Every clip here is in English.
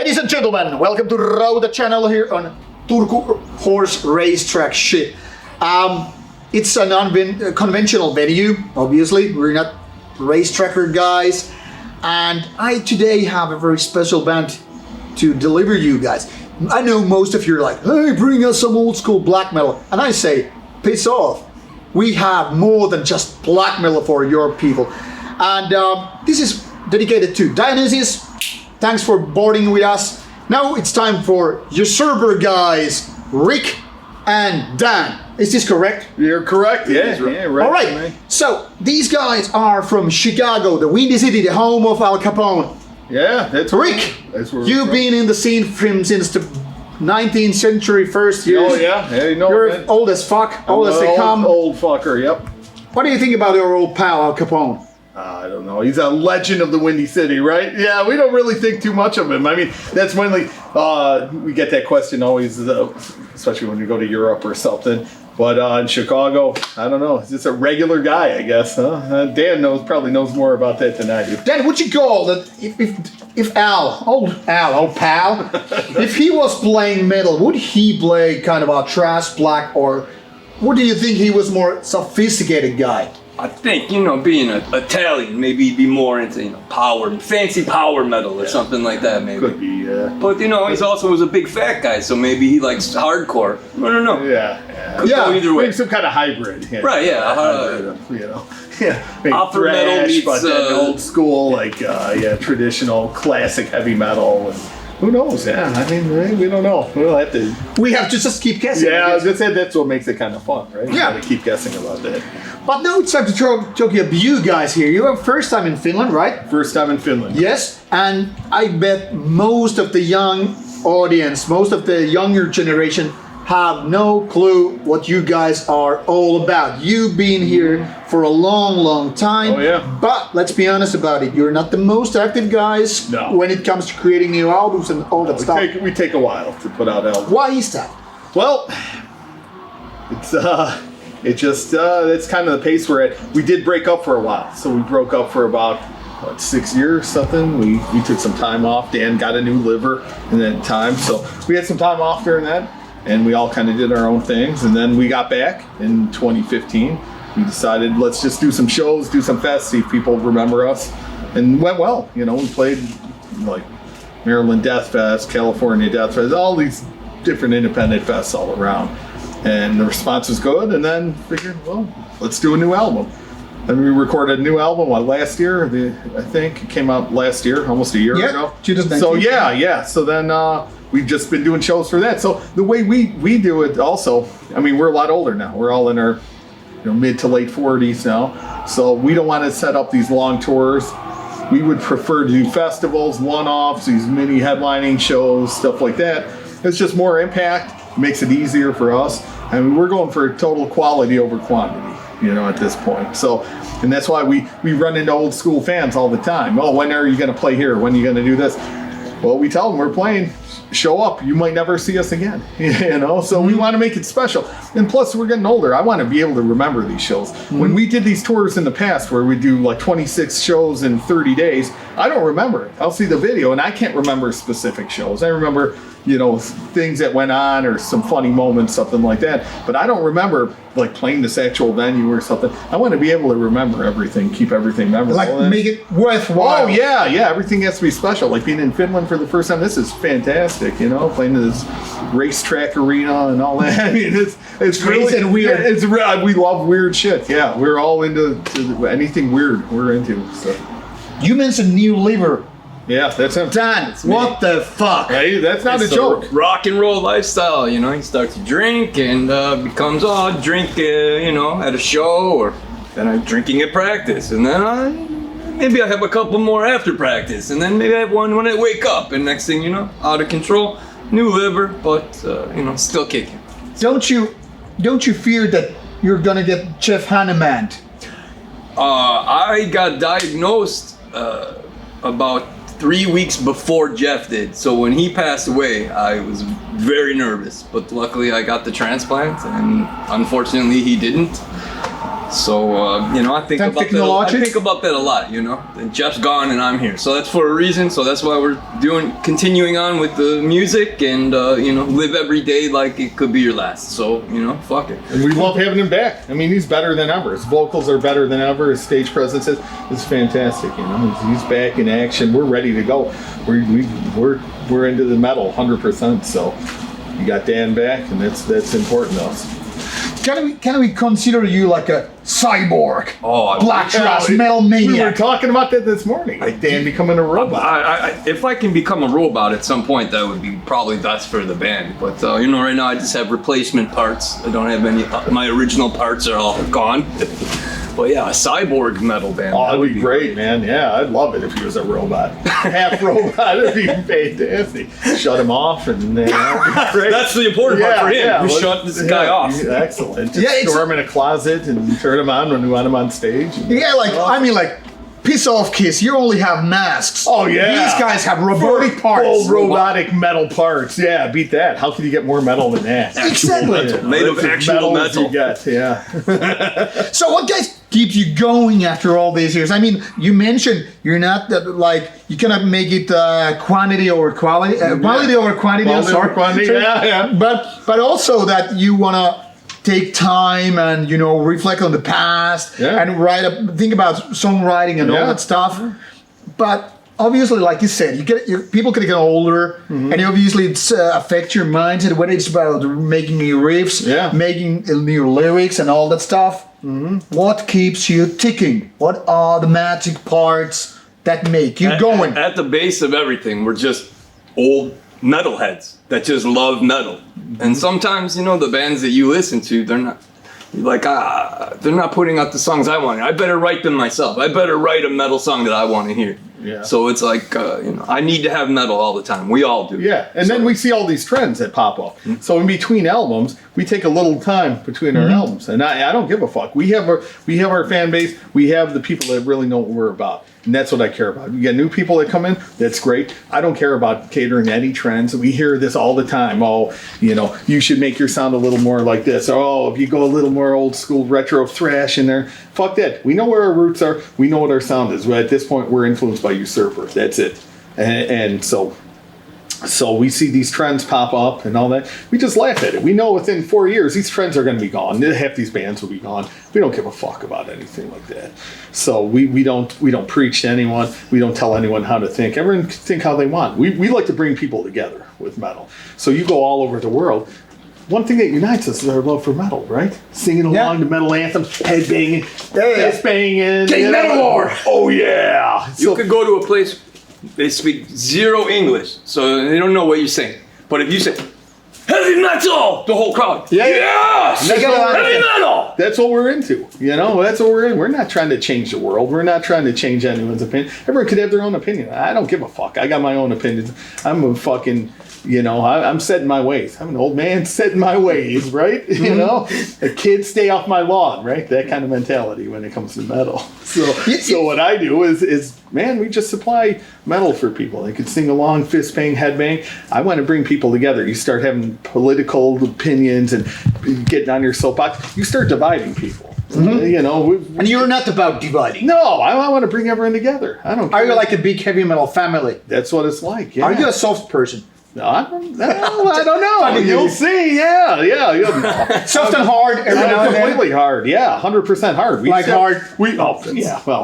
Ladies and gentlemen, welcome to Rauta channel here on Turku horse racetrack shit. It's an unconventional venue, obviously. We're not racetracker guys. And I today have a very special band to deliver you guys. I know most of you are like, hey, bring us some old school black metal. And I say, piss off. We have more than just black metal for your people. And this is dedicated to Dionysius. Thanks for boarding with us. Now it's time for Usurper guys, Rick and Dan. Is this correct? You're correct. Yeah, right. All right. So these guys are from Chicago, the Windy City, the home of Al Capone. Yeah, that's Rick. That's where you've been in the scene since the 19th century first years. Oh yeah, you know. You're man. old as fuck, old as they come. Old fucker. Yep. What do you think about our old pal Al Capone? I don't know. He's a legend of the Windy City, right? Yeah, we don't really think too much of him. I mean, that's mainly we get that question always, especially when you go to Europe or something. But in Chicago, I don't know. He's just a regular guy, I guess. Huh? Dan probably knows more about that than I do. Dan, would you call that if Al, old pal, if he was playing metal, would he play kind of a thrash black, or what do you think he was more sophisticated guy? I think, being an Italian, maybe he'd be more into, fancy power metal or something like that, maybe. Could be, yeah. But, he's also was a big fat guy, so maybe he likes hardcore. I don't know. Yeah. Could go either way. Maybe some kind of hybrid. Yeah. Right, yeah. Yeah. Maybe Opera metal thrash, meets, but then old school, traditional, classic heavy metal. And who knows? Yeah, I mean, we don't know. We'll have to. We have to just keep guessing. Yeah, that's what makes it kind of fun, right? Yeah. You gotta keep guessing about that. But now it's time to talk about you guys here. You are first time in Finland, right? First time in Finland. Yes, and I bet most of the young audience, most of the younger generation have no clue what you guys are all about. You've been here for a long time. Oh yeah. But let's be honest about it. You're not the most active guys when it comes to creating new albums and all that stuff. We take a while to put out albums. Why is that? Well, it's kind of the pace we're at. We did break up for a while. So we broke up for about 6 years, something. We took some time off. Dan got a new liver in that time. So we had some time off during that. And we all kind of did our own things. And then we got back in 2015. We decided, let's just do some shows, do some fests, see if people remember us. And it went well. We played like Maryland Death Fest, California Death Fest, all these different independent fests all around. And the response was good. And then figured, well, let's do a new album. And we recorded a new album last year. I think it came out last year, almost a year ago. 2019. So yeah. So then we've just been doing shows for that. So the way we do it also, I mean, we're a lot older now. We're all in our mid to late 40s now. So we don't want to set up these long tours. We would prefer to do festivals, one-offs, these mini headlining shows, stuff like that. It's just more impact, makes it easier for us. I mean, we're going for total quality over quantity, at this point. So, and that's why we run into old school fans all the time. Oh, when are you going to play here? When are you going to do this? Well, we tell them we're playing. Show up. You might never see us again. So we want to make it special. And plus, we're getting older. I want to be able to remember these shows. When we did these tours in the past where we do like 26 shows in 30 days, I don't remember it. I'll see the video and I can't remember specific shows. I remember, things that went on or some funny moments, something like that. But I don't remember like playing this actual venue or something. I want to be able to remember everything, keep everything memorable. Like make it worthwhile. Oh yeah. Everything has to be special. Like being in Finland for the first time. This is fantastic. Playing this racetrack arena and all that. I mean, it's crazy and weird. Yeah, we love weird shit. Yeah, we're all into anything weird. We're into. So. You mentioned new liver. Yeah, that's him. Dan, what the fuck? Hey, that's not a joke. Rock and roll lifestyle, he starts to drink and becomes, drink, at a show, or then I'm drinking at practice, and then maybe I have a couple more after practice, and then maybe I have one when I wake up, and next thing you know, out of control, new liver, but, still kicking. Don't you fear that you're gonna get Jeff Hanneman? I got diagnosed about 3 weeks before Jeff did. So when he passed away, I was very nervous. But luckily I got the transplant, and unfortunately he didn't. So I think about that a lot. And Jeff's gone and I'm here, so that's for a reason. So that's why we're continuing on with the music and live every day like it could be your last. So fuck it. And we love having him back. I mean, he's better than ever. His vocals are better than ever. His stage presence is fantastic. He's back in action. We're ready to go. We're into the metal 100%. So you got Dan back, and that's important to us. Can we consider you like a cyborg? Oh, black trash metal maniac. We were talking about that this morning. Like Dan becoming a robot. If I can become a robot at some point, that would be probably best for the band. But right now I just have replacement parts. I don't have any. My original parts are all gone. But yeah, a cyborg metal band. Oh, that'd be great, man. Yeah, I'd love it if he was a robot. Half robot would be fantastic. Shut him off and that'd be great. That's the important part for him. Yeah, shut this guy off. Excellent. Just store him in a closet and turn him on when we want him on stage. Yeah, piss off, Kiss. You only have masks. Oh, yeah. These guys have robotic parts. Full robotic metal parts. Yeah, beat that. How can you get more metal than that? Exactly. Made of actual metal. You get, yeah. So what guys keeps you going after all these years? I mean, you mentioned you're not you cannot make it quantity over quality. Quality over quantity. Quantity, yeah. But also that you want to take time and reflect on the past and think about songwriting and all that stuff. But obviously, like you said, people can get older, and obviously it's affect your mindset when it's about making new riffs, making new lyrics, and all that stuff. What keeps you ticking? What are the magic parts that make you going? At the base of everything, we're just old metalheads that just love metal. And sometimes, the bands that you listen to, they're not putting out the songs I want. I better write them myself. I better write a metal song that I want to hear. Yeah. So it's I need to have metal all the time. We all do. Yeah, and then we see all these trends that pop up. So in between albums, we take a little time between our albums, and I don't give a fuck. We have our fan base. We have the people that really know what we're about. And that's what I care about. You get new people that come in, that's great. I don't care about catering to any trends. We hear this all the time. Oh, you should make your sound a little more like this. Oh, if you go a little more old school retro thrash in there, fuck that. We know where our roots are. We know what our sound is. At this point, we're influenced by Usurper. That's it. And so we see these trends pop up and all that. We just laugh at it. We know within 4 years, these trends are going to be gone. Half these bands will be gone. We don't give a fuck about anything like that. So we don't preach to anyone. We don't tell anyone how to think. Everyone can think how they want. We like to bring people together with metal. So you go all over the world. One thing that unites us is our love for metal, right? Singing along to metal anthems, headbanging, fist banging. Getting metal war. Oh, yeah. You could go to a place, they speak zero English, so they don't know what you're saying. But if you say, heavy metal, the whole crowd, yes! Heavy metal! That's what we're into. That's what we're in. We're not trying to change the world. We're not trying to change anyone's opinion. Everyone could have their own opinion. I don't give a fuck. I got my own opinions. I'm a fucking... I'm set in my ways. I'm an old man set in my ways, right? A kid stay off my lawn, right? That kind of mentality when it comes to metal. So what I do is we just supply metal for people. They could sing along, fist bang, head bang. I want to bring people together. You start having political opinions and getting on your soapbox. You start dividing people. And you're not about dividing. No, I want to bring everyone together. I don't care. Are you like a big heavy metal family? That's what it's like. Yeah. Are you a soft person? No, I don't know. You'll see. Yeah. Soft and hard every now and then. Completely hard. Yeah, 100% hard. Hard. Well,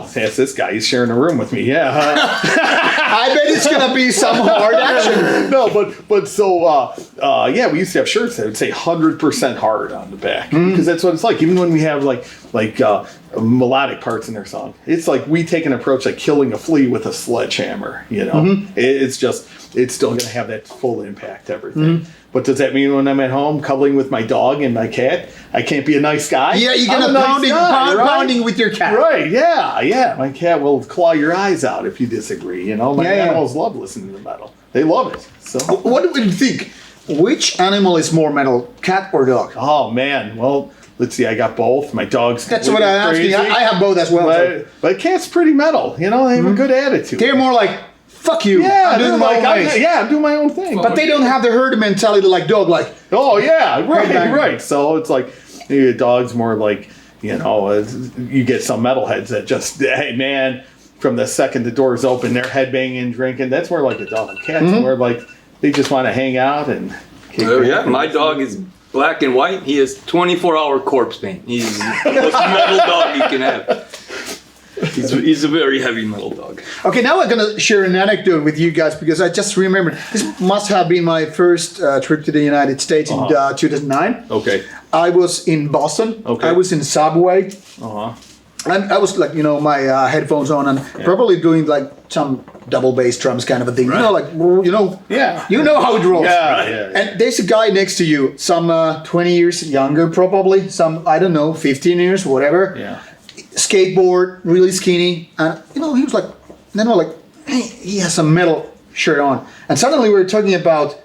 ask this guy. He's sharing a room with me. Yeah. I bet it's gonna be some hard action. No, but so we used to have shirts that would say 100% hard on the back because that's what it's like. Even when we have like melodic parts in their song, it's like we take an approach like killing a flea with a sledgehammer. It's still going to have that full impact, everything. But does that mean when I'm at home cuddling with my dog and my cat, I can't be a nice guy? Yeah, you're going to pounding with your cat. Right, yeah. My cat will claw your eyes out if you disagree. My animals love listening to metal. They love it. So, what do you think? Which animal is more metal, cat or dog? Oh, man. Well, let's see. I got both. My dog's That's what I'm asking. I have both as well. But cat's pretty metal. They have a good attitude. They're more like... Fuck you. Yeah, I'm doing my own thing. But they don't have the herd mentality like dog, like. Oh yeah, right. So it's like dog's more like You know, you get some metalheads that just, hey man, from the second the doors open, they're headbanging, drinking. That's more like a dog and cat. More like they just want to hang out and. Yeah, my dog is black and white. He has 24-hour corpse paint. He's the most metal dog you can have. He's a very heavy metal dog. Okay, now I'm gonna share an anecdote with you guys because I just remembered this must have been my first trip to the United States in 2009. Okay. I was in Boston. Okay. I was in Subway. Uh-huh. And I was like, you know, my headphones on and probably doing like some double bass drums kind of a thing. You know, like, you know, you know how it rolls. Yeah. And there's a guy next to you, some 20 years younger probably, some, I don't know, 15 years, whatever. Yeah. Skateboard, really skinny. And, you know, he was like, then we're like, hey, he has a metal shirt on. And suddenly we were talking about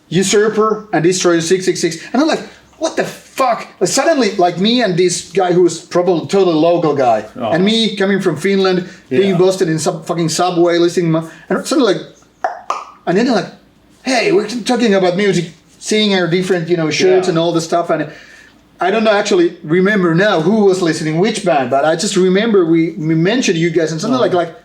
Usurper and Destroyer 666. And I'm like, what the fuck? Suddenly, like me and this guy who was probably totally local guy, and me coming from Finland, being busted in some fucking Subway, listening, and suddenly like, and then like, hey, we're talking about music, seeing our different, you know, shirts and all the stuff, and I don't actually remember now who was listening which band, but I just remember we mentioned you guys and something like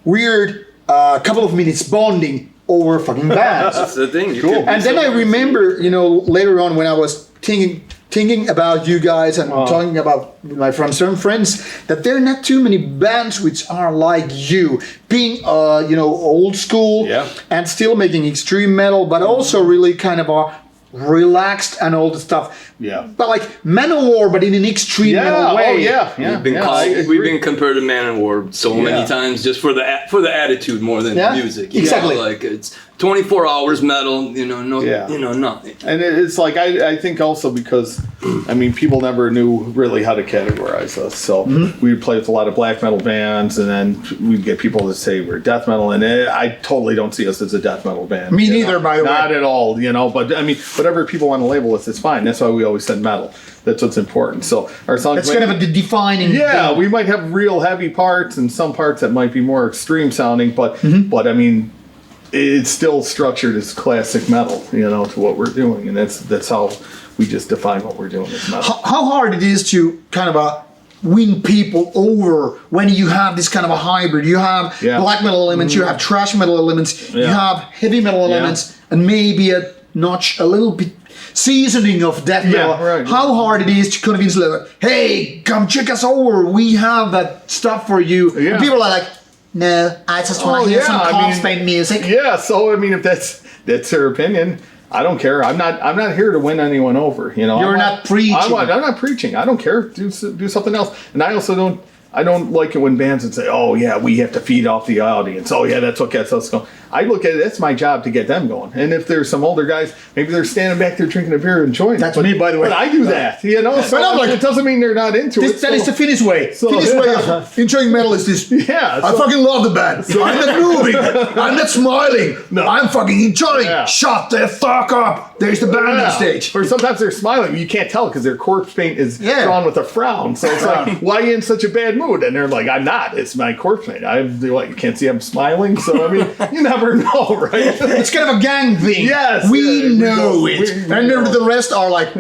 weird couple of minutes bonding over fucking bands. That's the thing. Cool. And then I remember, you know, later on when I was thinking about you guys and talking about from some friends that there are not too many bands which are like you, being you know, old school and still making extreme metal, but also really kind of relaxed and all the stuff. Yeah. But like Manowar, but in an extreme metal way. We've been compared to Manowar so many times just for the attitude more than the music. Exactly. Know? Like it's 24 hours metal, you know, nothing. And it's like I think also because I mean people never knew really how to categorize us. So we'd play with a lot of black metal bands, and then we'd get people to say we're death metal, and I totally don't see us as a death metal band. Me neither, by the way. Not at all, you know. But I mean, whatever people want to label us, it's fine. That's why we always said metal. That's what's important. So our songs. That's kind of a defining. Yeah, thing. we might have real heavy parts and some parts that might be more extreme sounding, but I mean, it's still structured as classic metal, you know, to what we're doing, and that's how we just define what we're doing as metal. How hard it is to kind of win people over when you have this kind of a hybrid. You have black metal elements, you have thrash metal elements, you have heavy metal elements, and maybe a notch, a little bit seasoning of death metal. How hard it is to convince like, hey, come check us over, we have that stuff for you. And people are like, no, I just want to hear some corpse paint music. Yeah, so I mean, if that's her opinion, I don't care. I'm not here to win anyone over. You know, you're not preaching. I'm not preaching. I don't care. Do something else. And I also don't. I don't like it when bands would say, "Oh yeah, we have to feed off the audience." Oh yeah, that's what gets us going. I look at it. That's my job to get them going. And if there's some older guys, maybe they're standing back there drinking a beer and enjoying. That's me, by the way. But I do that. You know, so I'm like, it doesn't mean they're not into it. That is the Finnish way. Finnish way of enjoying metal is this. Yeah, I fucking love the band. I'm not moving. I'm not smiling. No, I'm fucking enjoying. Shut the fuck up. There's the band on stage. Or sometimes they're smiling. You can't tell because their corpse paint is drawn with a frown. So it's like, why are you in such a bad mood? And they're like, I'm not. It's my corpse paint. You can't see I'm smiling. So I mean, you never know, right? It's kind of a gang thing. Yes, we know it. And the rest are like,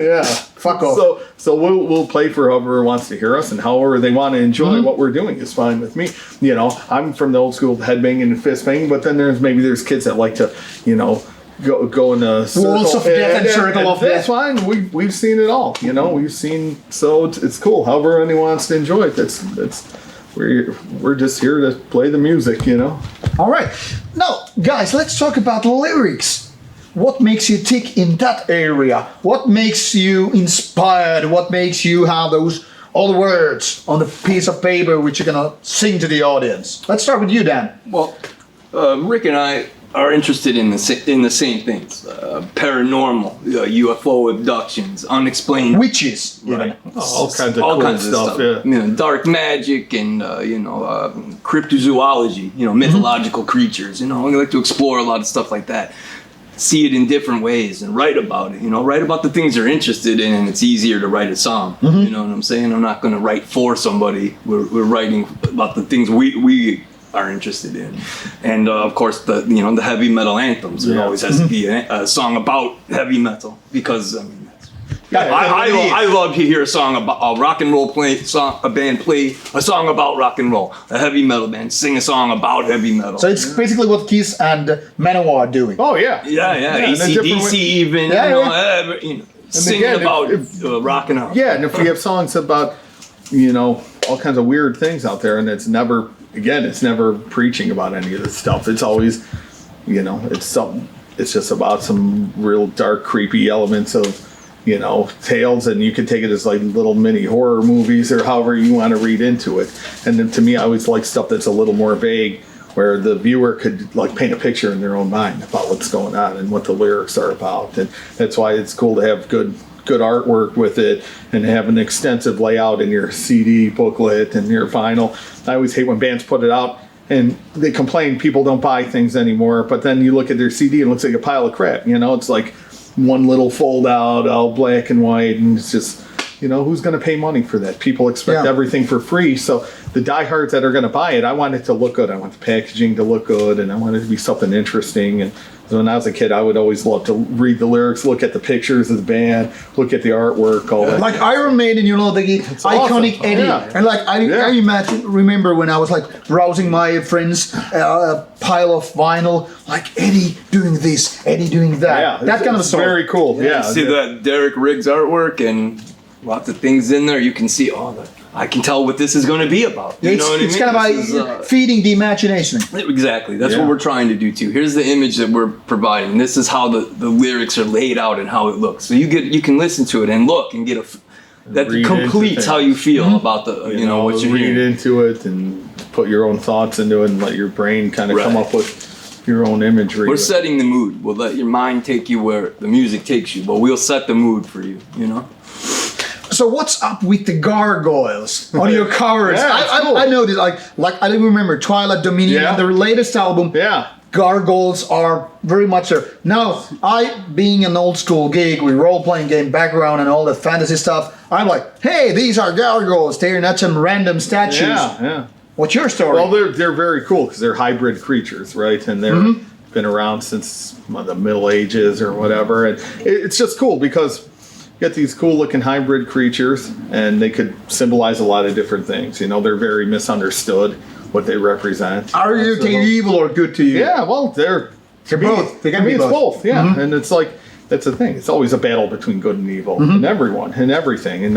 fuck off. So we'll play for whoever wants to hear us, and however they want to enjoy what we're doing is fine with me. You know, I'm from the old school headbanging and fist banging, but then there's kids that like to, you know, go in a circle. Walls of death and circle of death. That's fine. We've seen it all. You know, we've seen. So it's cool. However anyone wants to enjoy it. That's. We're just here to play the music, you know. All right. Now, guys, let's talk about lyrics. What makes you tick in that area? What makes you inspired? What makes you have all the words on the piece of paper which you're gonna sing to the audience? Let's start with you, Dan. Well, Rick and I are interested in the same things: paranormal, UFO abductions, unexplained witches, all kinds of cool stuff. Yeah. You know, dark magic and cryptozoology. You know, mythological creatures. You know, we like to explore a lot of stuff like that. See it in different ways and write about it. You know, write about the things they're interested in, and it's easier to write a song. You know what I'm saying? I'm not going to write for somebody. We're writing about the things we are interested in, and of course the heavy metal anthems. There always has to be a song about heavy metal because I mean I love to hear a song about a rock and roll a band play a song about rock and roll. A heavy metal band sing a song about heavy metal. So it's basically what Kiss and Manowar are doing. Oh yeah. Yeah. AC/DC even, singing again, about rock and roll. Yeah, and if we have songs about, all kinds of weird things out there, and it's never preaching about any of this stuff. It's always, it's just about some real dark, creepy elements of, tales, and you can take it as like little mini horror movies or however you want to read into it. And then to me, I always like stuff that's a little more vague, where the viewer could like paint a picture in their own mind about what's going on and what the lyrics are about. And that's why it's cool to have good artwork with it and have an extensive layout in your CD booklet and your vinyl. I always hate when bands put it out and they complain people don't buy things anymore, but then you look at their CD and it looks like a pile of crap. It's like one little fold out, all black and white, and it's just, who's going to pay money for that? People expect everything for free. So the diehards that are going to buy it, I want it to look good. I want the packaging to look good, and I want it to be something interesting. And when I was a kid, I would always love to read the lyrics, look at the pictures of the band, look at the artwork, all that. Like Iron Maiden, the iconic awesome. Eddie. Yeah. And like I remember when I was like browsing my friends' pile of vinyl, like Eddie doing this, Eddie doing that. Yeah, that kind of it's stuff. very cool. Yeah. See that Derek Riggs artwork and lots of things in there. You can see I can tell what this is going to be about. You know what I mean? It's kind of like feeding the imagination. Exactly. That's what we're trying to do too. Here's the image that we're providing. This is how the lyrics are laid out and how it looks. So you can listen to it and look and get that completes how you feel about the what you're read hearing. into it and put your own thoughts into it and let your brain kind of come up with your own imagery. We're setting the mood. We'll let your mind take you where the music takes you, but we'll set the mood for you. So what's up with the Gargoyles on your covers? Yeah, cool. I noticed, like I remember Twilight Dominion and their latest album. Yeah. Gargoyles are very much there. Now, being an old school geek with role-playing game background and all the fantasy stuff, I'm like, hey, these are Gargoyles. They're not some random statues. Yeah. What's your story? Well, they're very cool because they're hybrid creatures, right? And they're been around since the Middle Ages or whatever. And it's just cool because you get these cool looking hybrid creatures and they could symbolize a lot of different things. They're very misunderstood what they represent. Are they evil or good to you? Yeah, well, they're both. They can be it's both. Yeah. And it's like, that's the thing. It's always a battle between good and evil and everyone and everything and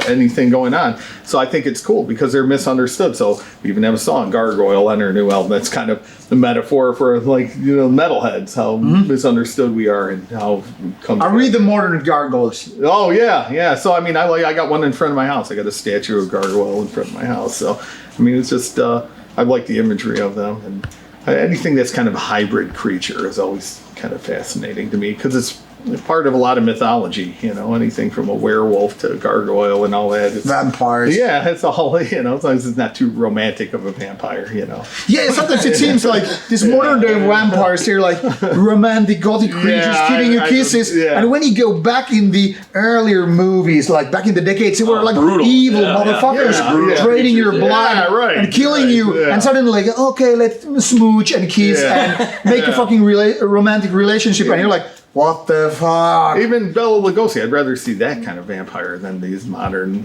anything going on. So I think it's cool because they're misunderstood. So we even have a song, Gargoyle, on our new album. That's kind of the metaphor for metalheads, how misunderstood we are and how we come. I read the modern Gargoyles. Oh yeah. So I got one in front of my house. I got a statue of Gargoyle in front of my house. So it's just I like the imagery of them, and anything that's kind of a hybrid creature is always kind of fascinating to me because it's part of a lot of mythology, anything from a werewolf to a gargoyle and all that. Vampires. Yeah, it's all, as long as it's not too romantic of a vampire, Yeah, sometimes it seems like these modern day vampires, they're like romantic, gothic creatures giving you kisses. And when you go back in the earlier movies, like back in the decades, they were like brutal. evil motherfuckers draining your blood and killing you. Yeah. And suddenly, like, okay, let's smooch and kiss and make a fucking romantic relationship. And you're like, what the fuck? Even Bela Lugosi, I'd rather see that kind of vampire than these modern,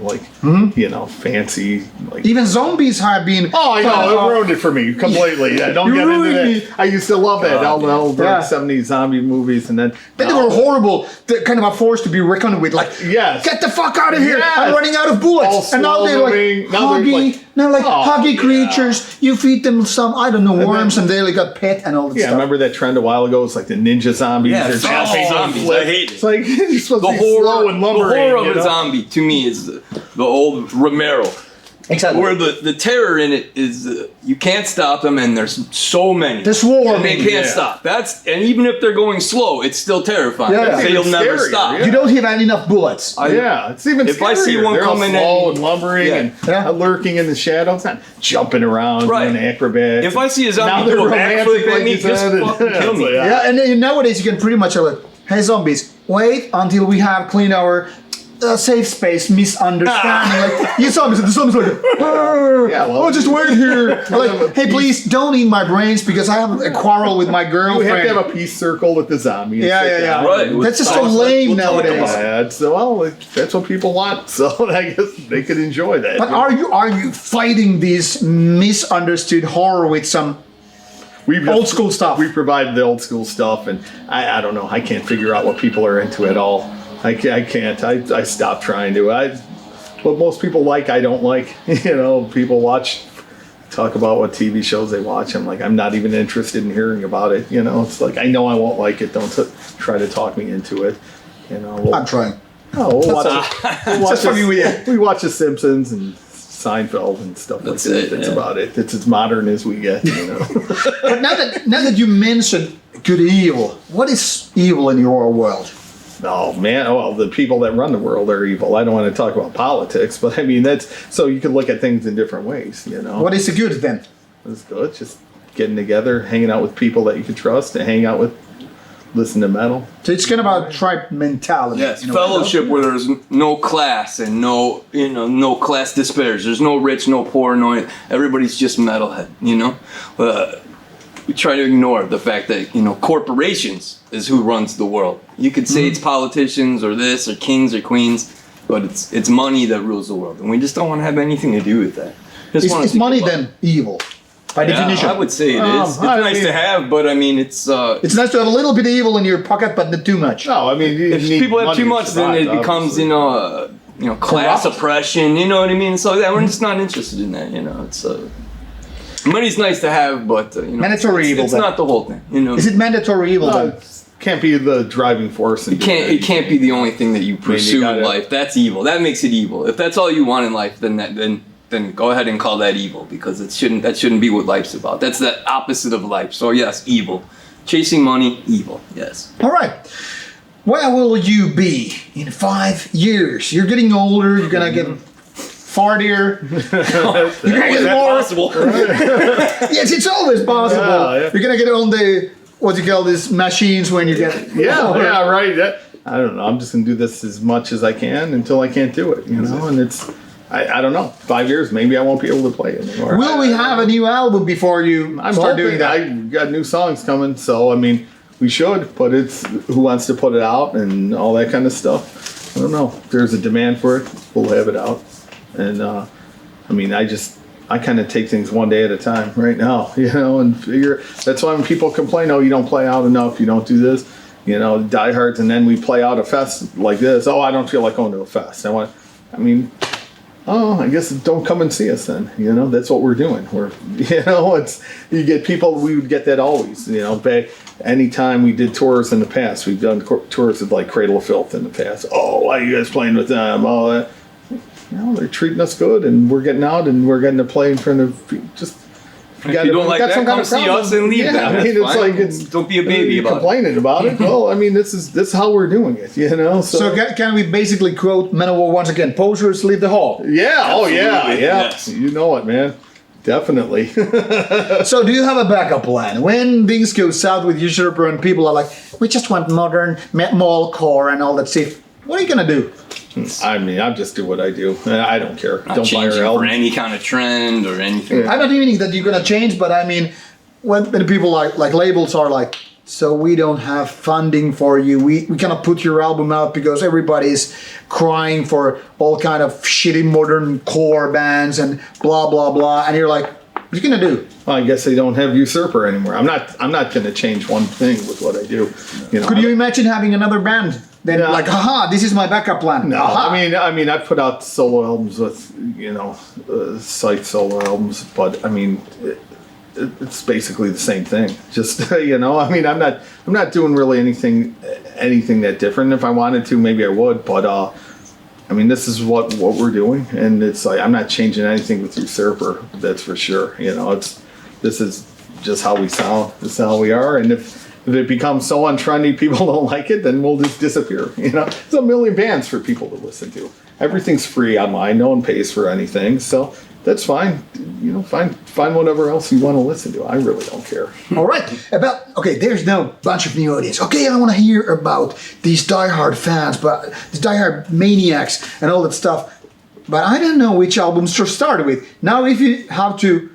fancy, Even zombies have been. Oh, I know. It ruined it for me completely. Yeah, don't get into that. I used to love that. All the old 70s zombie movies, and then They were horrible. They're kind of a force to be reckoned with. Like, Yes. get the fuck out of here! Yes. I'm running out of bullets. All And now they're like slow-moving. Now they're huggy. Huggy creatures. You feed them some, I don't know, worms, and they like got pet and all that Yeah, stuff. remember that trend a while ago? It's like the ninja zombies. Yeah, or zombies. flip. I hate it. It's like you're supposed The to be slow and lumbering. horror of a zombie to me is the old Romero. Exactly. Where the terror in it is you can't stop them, and there's so many. The swarm. And they can't stop. And even if they're going slow, it's still terrifying. Yeah. They'll It's never scarier, stop. yeah. You don't have enough bullets. It's even If I see scarier. one They're all coming slow in- and lumbering and lurking in the shadows, not jumping around Right. doing acrobats. If I see a Now zombie they're do a romantic, backflip at like me, you just said, fucking kill me. Yeah, and then nowadays you can pretty much like, hey zombies, wait until we have cleaned our safe space misunderstanding. Like you saw me, the son's like, I'll just wait here. Like, hey, please don't eat my brains because I have a quarrel with my girlfriend. You have to have a peace circle with the zombie. Yeah. Right. That's just so lame nowadays. That's what people want. So I guess they could enjoy that. But are you fighting this misunderstood horror with some old school stuff? We provided the old school stuff, and I don't know. I can't figure out what people are into at all. I can't. I stopped trying to. What most people like, I don't like. People talk about what TV shows they watch. I'm like, I'm not even interested in hearing about it. It's like, I know I won't like it. Don't try to talk me into it. I'm trying. Oh, we watch The Simpsons and Seinfeld and stuff like that. That's about it. It's as modern as we get. But now that you mentioned good evil, what is evil in your world? Oh man! Well, the people that run the world are evil. I don't want to talk about politics, but I mean that's so you can look at things in different ways. What is the good then? It's good. Just getting together, hanging out with people that you can trust, and hang out with, listen to metal. So it's kind of about tribe mentality. Yes, fellowship where there's no class and no class disparities. There's no rich, no poor, everybody's just metalhead. We try to ignore the fact that corporations is who runs the world. You could say it's politicians or this or kings or queens, but it's money that rules the world, and we just don't want to have anything to do with that. Is money then evil by definition? I would say it is. It's nice to have, but I mean it's nice to have a little bit of evil in your pocket, but not too much. No, I mean if people have too much, then it becomes class oppression. You know what I mean? So we're just not interested in that. It's. Money's nice to have, but mandatory evil. It's not the whole thing. Is it mandatory evil? Can't be the driving force. It can't be the only thing that you pursue in life. That's evil. That makes it evil. If that's all you want in life, then go ahead and call that evil because that shouldn't be what life's about. That's the opposite of life. So yes, evil. Chasing money, evil. Yes. All right. Where will you be in 5 years? You're getting older. You're gonna get fartier. You're gonna get more. Possible. Yes, it's always possible. Yeah. You're gonna get on the what do you call these machines when you get right. I don't know. I'm just gonna do this as much as I can until I can't do it. And it's I don't know. 5 years, maybe I won't be able to play it anymore. Will we have a new album before you start doing that? I got new songs coming, so I mean we should, but it's who wants to put it out and all that kind of stuff. I don't know. If there's a demand for it, we'll have it out. And I mean, I kind of take things one day at a time right now, and figure. That's why when people complain, oh, you don't play out enough, you don't do this, diehards, and then we play out a fest like this. Oh, I don't feel like going to a fest. I guess don't come and see us then. That's what we're doing. You get people. We would get that always. Back anytime we did tours in the past, we've done tours with like Cradle of Filth in the past. Oh, why are you guys playing with them? Oh. They're treating us good, and we're getting out, and we're getting to play in front of just. If you don't like that, come see us and leave. Yeah, I mean, it's like don't be a baby about complaining about it. Well, I mean, this is how we're doing it, So can we basically quote Manowar once again? Posers leave the hall. Yeah. Absolutely. Oh yeah. Yes. You know it, man. Definitely. So do you have a backup plan when things go south with Usurper and people are like, we just want modern mallcore and all that stuff? What are you gonna do? I mean, I just do what I do. I don't care. Not don't buy our changing album for any kind of trend or anything. I'm not meaning that you're gonna change, but I mean, when people like labels are like, so we don't have funding for you. We cannot put your album out because everybody's crying for all kind of shitty modern core bands and blah blah blah. And you're like, what are you gonna do? Well, I guess they don't have Usurper anymore. I'm not gonna change one thing with what I do. Could you imagine having another band? Then like, haha, this is my backup plan. No, I mean, I've put out solo albums with, Scythe solo albums, but I mean, it's basically the same thing. Just I mean, I'm not doing really anything that different. If I wanted to, maybe I would, but I mean, this is what we're doing, and it's like I'm not changing anything with Usurper. That's for sure. This is just how we sound. This is how we are, and if it becomes so untrendy, people don't like it, then we'll just disappear. There's a million bands for people to listen to. Everything's free online. No one pays for anything. So that's fine. You know, find whatever else you want to listen to. I really don't care. All right. There's now a bunch of new audience. Okay, I want to hear about these diehard fans, but these diehard maniacs and all that stuff. But I don't know which albums to start with. Now, if you have to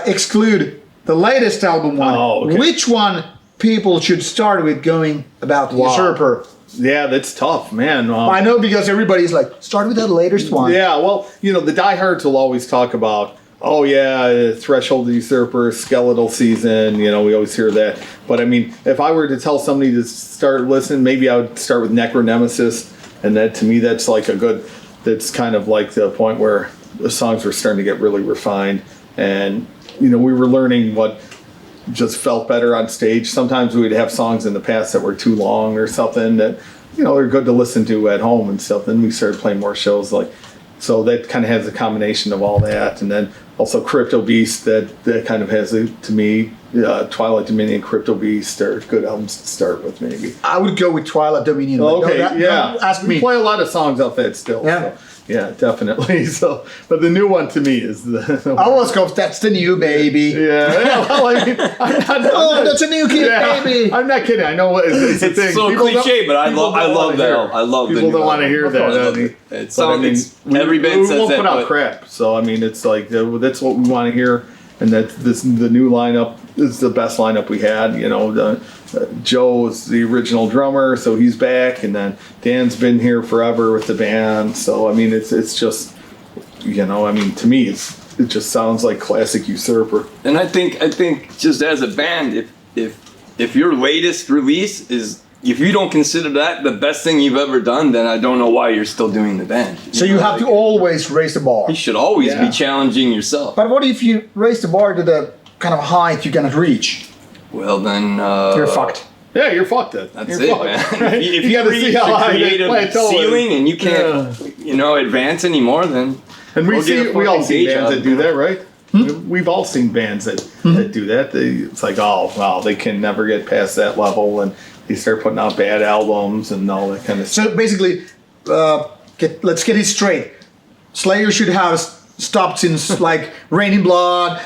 exclude the latest album one, which one people should start with going about Usurper? Yeah, that's tough, man. I know, because everybody's like, start with that latest one. Yeah, well, you know, the diehards will always talk about, oh yeah, Threshold, Usurper, Skeletal Season. You know, we always hear that. But I mean, if I were to tell somebody to start listening, maybe I would start with Necronemesis, and that, to me, that's like that's kind of like the point where the songs were starting to get really refined, and you know, we were learning what just felt better on stage. Sometimes we'd have songs in the past that were too long or something that, you know, are good to listen to at home and stuff. Then we started playing more shows, like, so that kind of has a combination of all that. And then also Crypto Beast, that kind of has, to me, Twilight Dominion, Crypto Beast are good albums to start with, maybe. I would go with Twilight Dominion. Okay, Don't ask me. We play a lot of songs off that still. Yeah. So. Yeah, definitely. So, but the new one to me is the. I always go, that's the new baby. Yeah. Well, I mean, that's a new kid, baby. I'm not kidding. I know it's a thing. So People cliche, but I love that. I love the new People don't want to hear that. It sounds. Every band says that. We won't put out crap. So I mean, it's like that's what we want to hear, and the new lineup is the best lineup we had. You know, Joe is the original drummer, so he's back, and then Dan's been here forever with the band. So I mean, it's just, you know, I mean, to me, it just sounds like classic Usurper. And I think just as a band, if your latest release is, if you don't consider that the best thing you've ever done, then I don't know why you're still doing the band. So you have to always raise the bar. You should always be challenging yourself. But what if you raise the bar to the kind of height you cannot reach? Well, then you're fucked. Yeah, you're fucked. That's you're it, fucked. Man. If you reach the creative ceiling and you can't, you know, advance anymore, then. And we all see bands that do that, right? We've all seen bands that do that. It's like, oh, wow, they can never get past that level, and they start putting out bad albums and all that kind of stuff. So basically, let's get it straight. Slayer should have stopped since like Rain in Blood.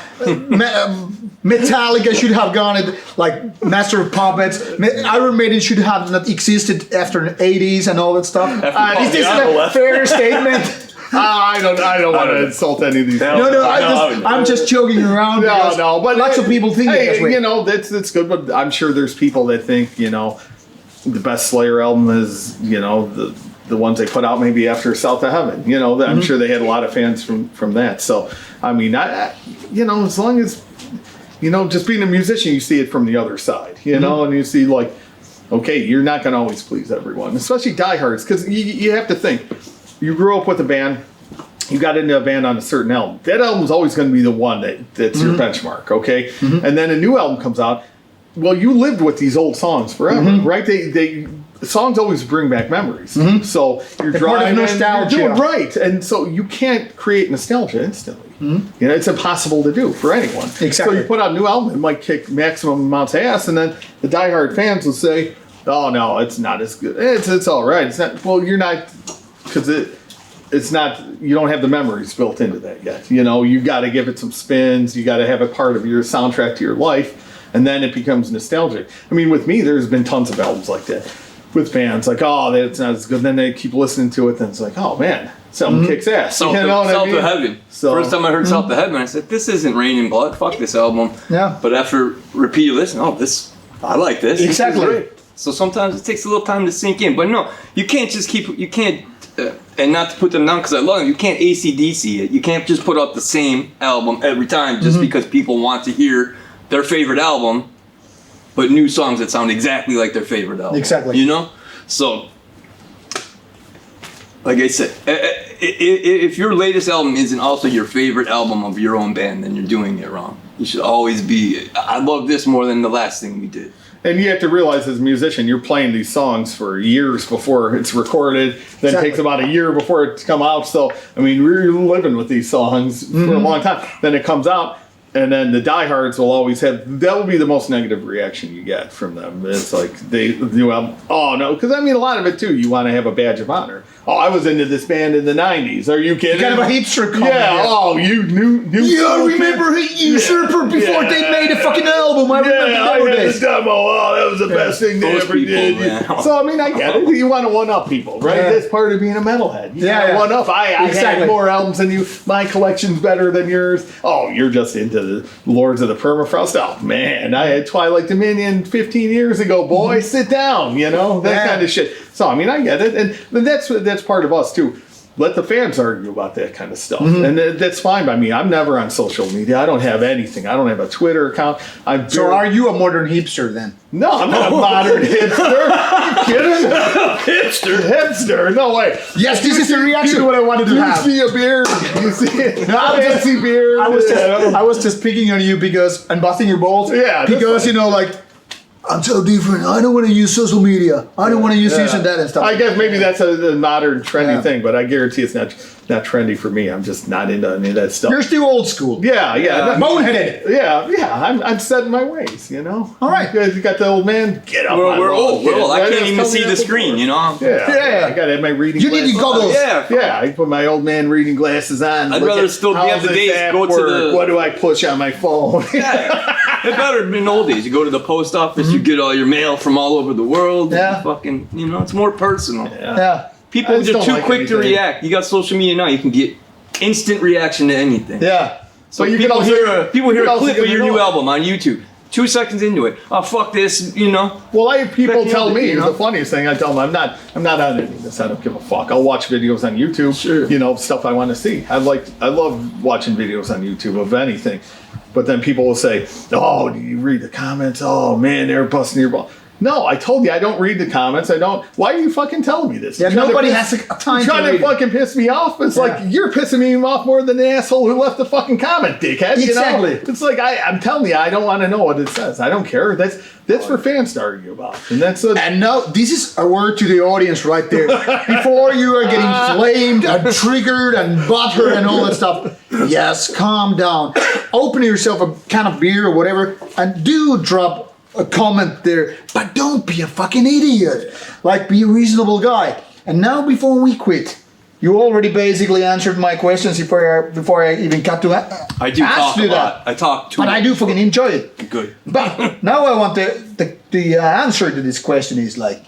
Metallica should have gone it like Master of Puppets. Iron Maiden should have not existed after the 80s and all that stuff. Is this a fair statement? I don't want to insult any of these. I'm just joking around. But lots of people think that way. You know, that's good, but I'm sure there's people that think, you know, the best Slayer album is, you know, the ones they put out maybe after South of Heaven. You know, I'm sure they had a lot of fans from that. So, I mean, you know, as long as, you know, just being a musician, you see it from the other side, you know, and you see like, okay, you're not going to always please everyone, especially diehards, because you have to think, you grew up with a band, you got into a band on a certain album. That album's always going to be the one that's your benchmark, okay? And then a new album comes out. Well, you lived with these old songs forever, right? The songs always bring back memories. So you're driving, nostalgia. You're doing right, and so you can't create nostalgia instantly. You know, it's impossible to do for anyone. Exactly. So you put out a new album, it might kick maximum amounts of ass, and then the diehard fans will say, "Oh no, it's not as good. It's all right. It's not." Well, you're not, because it's not. You don't have the memories built into that yet. You know, you got to give it some spins. You got to have it part of your soundtrack to your life. And then it becomes nostalgic. I mean, with me, there's been tons of albums like that. With bands, like, oh, that's not as good. Then they keep listening to it, and it's like, oh, man, something kicks ass. South of Heaven. So, first time I heard South of Heaven, I said, this isn't Rain in Blood. Fuck this album. Yeah. But after repeated listen, I like this. Exactly. This is great. So sometimes it takes a little time to sink in. But no, you can't just and not to put them down because I love them, you can't AC/DC it. You can't just put out the same album every time just because people want to hear their favorite album, but new songs that sound exactly like their favorite album. Exactly. You know? So, like I said, if your latest album isn't also your favorite album of your own band, then you're doing it wrong. You should always be, I love this more than the last thing we did. And you have to realize as a musician, you're playing these songs for years before it's recorded. Then it takes about a year before it's come out. So, I mean, we're living with these songs for a long time. Then it comes out. And then the diehards will always have, that will be the most negative reaction you get from them. It's like, the new album, oh no, because I mean, a lot of it too, you want to have a badge of honor. oh, I was into this band in the 90s. Are you kidding? Kind of a hipster comment. Yeah, oh, you knew. Yeah, I remember Usurper before they made a fucking album. I remember I those had days. this demo. Oh, that was the best thing they Those ever people, did. yeah. So, I mean, I get it. You want to one-up people, right? Yeah. That's part of being a metalhead. You Yeah, gotta yeah. one-up. I Exactly. had more albums than you. My collection's better than yours. Oh, you're just into the Lords of the Permafrost. Oh, man, I had Twilight Dominion 15 years ago, boy. Sit down, you know? That Yeah. kind of shit. So, I mean, I get it. And that's part of us, too. Let the fans argue about that kind of stuff. And that's fine by me. I'm never on social media. I don't have anything. I don't have a Twitter account. So are you a modern hipster then? No, I'm not a modern hipster. Are you kidding? Hipster? No way. Yes, this is the reaction what I wanted to You have. see a beard. You see No, I was just- fancy beard. I was just picking on you because and busting your balls. Yeah, that's because fine. you know, like I'm so different. I don't want to use social media. I don't want to use this and that and stuff. I guess maybe that's a modern trendy Yeah. thing, but I guarantee it's not trendy for me. I'm just not into any of that stuff. You're still old school. Yeah. Boneheaded. Yeah. I'm set in my ways, you know. All right. You got the old man. Get up. We're old. We're old. I Right? can't even That's see coming the up screen, before. you know? Yeah. I gotta have my reading You need glasses. your goggles. Yeah. I put my old man reading glasses on. I'd look rather at still be how's up to this date, app go to work, the- what do I push on my phone? It better have been old days. You go to the post office, you get all your mail from all over the world. Yeah. Fucking, you know, it's more personal. Yeah. People I are just just don't too like quick to anything. react. You got social media now. You can get instant reaction to anything. Yeah. So But you people can also- hear a you can also clip get of your annoyed. new album on YouTube. 2 seconds into it, oh fuck this, you know. Well, I have people Back in tell the- me you know? the funniest thing. I tell them I'm not on any of this. I don't give a fuck. I'll watch videos on YouTube. Sure. You know, stuff I want to see. I love watching videos on YouTube of anything. But then people will say, "Oh, do you read the comments? Oh man, they're busting your ball." No, I told you I don't read the comments. I don't. Why are you fucking telling me this? Yeah, You're trying to nobody piss- has a time You're to trying read to it. fucking piss me off. It's like you're pissing me off more than the asshole who left the fucking comment, dickhead. Exactly. You know? It's like I'm telling you, I don't want to know what it says. I don't care. That's for fans to argue about, and that's a, And now this is a word to the audience right there. Before you are getting flamed and triggered and butthurt and all that stuff, yes, calm down. Open yourself a can of beer or whatever, and do drop a comment there. But don't be a fucking idiot. Like, be a reasonable guy. And now, before we quit, you already basically answered my questions before I even got to I do ask talk a you lot. I talk too But I much. do fucking enjoy it. Good. But now I want the answer to this question is like,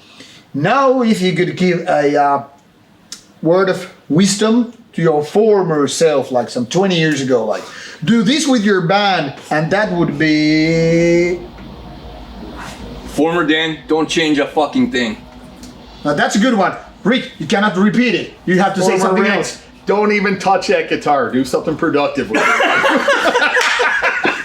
now if you could give a word of wisdom to your former self, like some 20 years ago, like, do this with your band, and that would be... Former Dan, don't change a fucking thing. Now that's a good one. Rick, you cannot repeat it. You have to say Former something Rick, else. Don't even touch that guitar. Do something productive with it.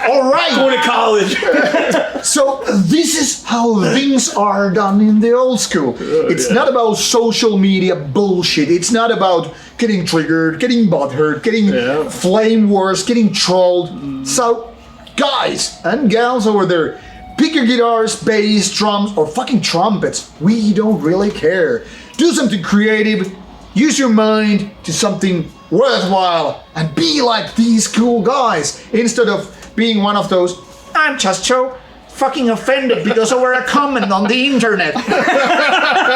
All right. Go to college. So this is how things are done in the old school. It's not about social media bullshit. It's not about getting triggered, getting butthurt, getting flame wars, getting trolled. So, guys and gals over there, pick your guitars, bass, drums, or fucking trumpets. We don't really care. Do something creative. Use your mind to something worthwhile and be like these cool guys instead of being one of those, I'm just so fucking offended because over a comment on the internet.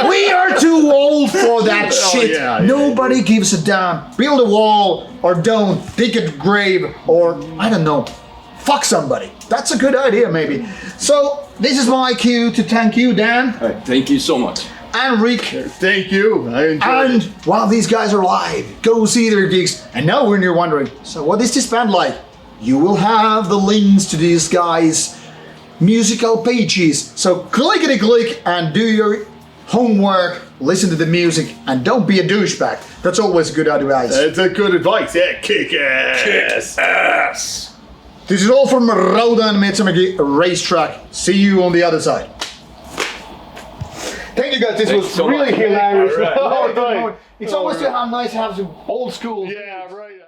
We are too old for that shit. yeah, Nobody gives a damn. Build a wall or don't. Dig a grave or, I don't know, fuck somebody. That's a good idea, maybe. So, this is my cue to thank you, Dan All right, thank you so much. and Rick. Thank you. I enjoyed And it. while these guys are live, go see their gigs. And now when you're wondering, so what is this band like? You will have the links to these guys' musical pages. So clickety-click and do your homework, listen to the music, and don't be a douchebag. That's always good advice. That's a good advice. Yeah, kick ass. Ass. This is all from Rauta and Metsämäki Racetrack. See you on the other side. Thank you guys, this Thank was you so really much. hilarious. All right. It's always nice to have some old school. Yeah, right.